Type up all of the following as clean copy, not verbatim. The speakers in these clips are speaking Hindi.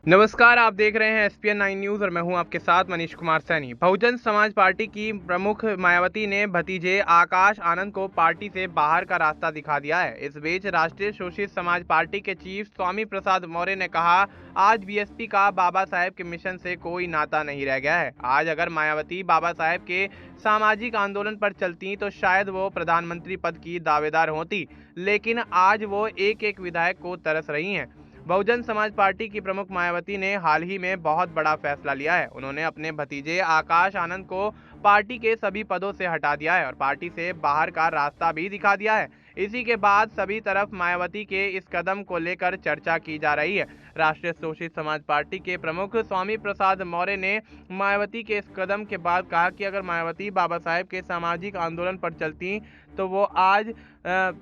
नमस्कार, आप देख रहे हैं एसपीएन 9 न्यूज़ और मैं हूं आपके साथ मनीष कुमार सैनी। बहुजन समाज पार्टी की प्रमुख मायावती ने भतीजे आकाश आनंद को पार्टी से बाहर का रास्ता दिखा दिया है। इस बीच राष्ट्रीय शोषित समाज पार्टी के चीफ स्वामी प्रसाद मौर्य ने कहा, आज बीएसपी का बाबा साहेब के मिशन से कोई नाता नहीं रह गया है। आज अगर मायावती बाबा साहेब के सामाजिक आंदोलन पर चलती तो शायद वो प्रधानमंत्री पद की दावेदार होती, लेकिन आज वो एक एक विधायक को तरस रही हैं। बहुजन समाज पार्टी की प्रमुख मायावती ने हाल ही में बहुत बड़ा फैसला लिया है। उन्होंने अपने भतीजे आकाश आनंद को पार्टी के सभी पदों से हटा दिया है और पार्टी से बाहर का रास्ता भी दिखा दिया है। इसी के बाद सभी तरफ मायावती के इस कदम को लेकर चर्चा की जा रही है। राष्ट्रीय शोषित समाज पार्टी के प्रमुख स्वामी प्रसाद मौर्य ने मायावती के इस कदम के बाद कहा कि अगर मायावती बाबा साहेब के सामाजिक आंदोलन पर चलती तो वो आज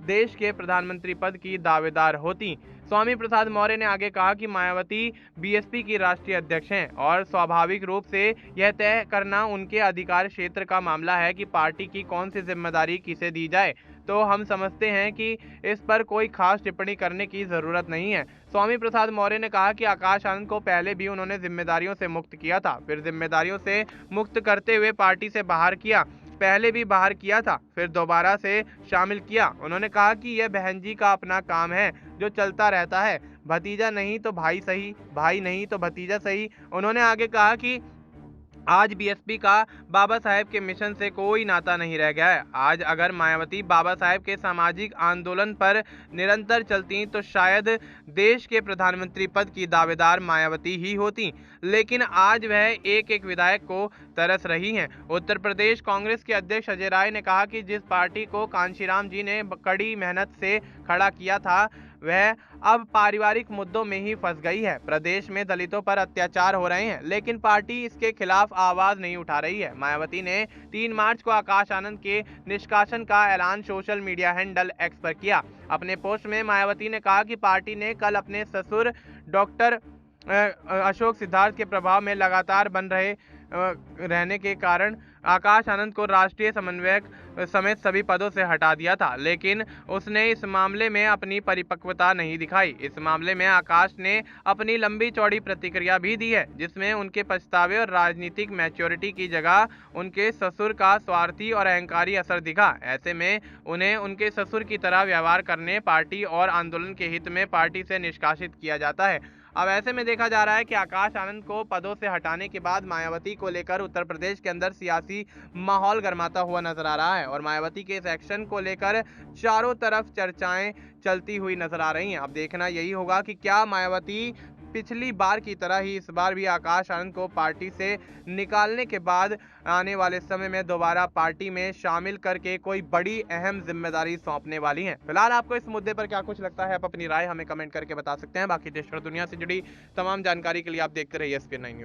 देश के प्रधानमंत्री पद की दावेदार होती। स्वामी प्रसाद मौर्य ने आगे कहा कि मायावती बीएसपी की राष्ट्रीय अध्यक्ष हैं और स्वाभाविक रूप से यह तय करना उनके अधिकार क्षेत्र का मामला है कि पार्टी की कौन सी जिम्मेदारी किसे दी जाए। तो हम समझते हैं कि इस पर कोई खास टिप्पणी करने की जरूरत नहीं है। स्वामी प्रसाद मौर्य ने कहा कि आकाश आनंद को पहले भी उन्होंने जिम्मेदारियों से मुक्त किया था, फिर जिम्मेदारियों से मुक्त करते हुए पार्टी से बाहर किया, पहले भी बाहर किया था, फिर दोबारा से शामिल किया। उन्होंने कहा कि यह बहन जी का अपना काम है जो चलता रहता है, भतीजा नहीं तो भाई सही, भाई नहीं तो भतीजा सही। उन्होंने आगे कहा कि आज बीएसपी का बाबा साहेब के मिशन से कोई नाता नहीं रह गया है। आज अगर मायावती बाबा साहेब के सामाजिक आंदोलन पर निरंतर चलती तो शायद देश के प्रधानमंत्री पद की दावेदार मायावती ही होती, लेकिन आज वह एक एक विधायक को तरस रही हैं। उत्तर प्रदेश कांग्रेस के अध्यक्ष अजय राय ने कहा कि जिस पार्टी को कांशीराम जी ने कड़ी मेहनत से खड़ा किया था वह अब पारिवारिक मुद्दों में ही फंस गई है। प्रदेश में दलितों पर अत्याचार हो रहे हैं, लेकिन पार्टी इसके खिलाफ आवाज नहीं उठा रही है। मायावती ने 3 मार्च को आकाश आनंद के निष्कासन का ऐलान सोशल मीडिया हैंडल एक्स पर किया। अपने पोस्ट में मायावती ने कहा कि पार्टी ने कल अपने ससुर डॉक्टर अशोक सिद्धार्थ के प्रभाव में लगातार बन रहे रहने के कारण आकाश आनंद को राष्ट्रीय समन्वयक समेत सभी पदों से हटा दिया था, लेकिन उसने इस मामले में अपनी परिपक्वता नहीं दिखाई। इस मामले में आकाश ने अपनी लंबी चौड़ी प्रतिक्रिया भी दी है, जिसमें उनके पछतावे और राजनीतिक मैच्योरिटी की जगह उनके ससुर का स्वार्थी और अहंकारी असर दिखा। ऐसे में उन्हें उनके ससुर की तरह व्यवहार करने पार्टी और आंदोलन के हित में पार्टी से निष्कासित किया जाता है। अब ऐसे में देखा जा रहा है कि आकाश आनंद को पदों से हटाने के बाद मायावती को लेकर उत्तर प्रदेश के अंदर सियासी माहौल गर्माता हुआ नजर आ रहा है और मायावती के इस एक्शन को लेकर चारों तरफ चर्चाएं चलती हुई नजर आ रही हैं। अब देखना यही होगा कि क्या मायावती पिछली बार की तरह ही इस बार भी आकाश आनंद को पार्टी से निकालने के बाद आने वाले समय में दोबारा पार्टी में शामिल करके कोई बड़ी अहम जिम्मेदारी सौंपने वाली हैं। फिलहाल आपको इस मुद्दे पर क्या कुछ लगता है, आप अपनी राय हमें कमेंट करके बता सकते हैं। बाकी देश और दुनिया से जुड़ी तमाम जानकारी के लिए आप देखते रहिए एसपीएन 9 न्यूज़।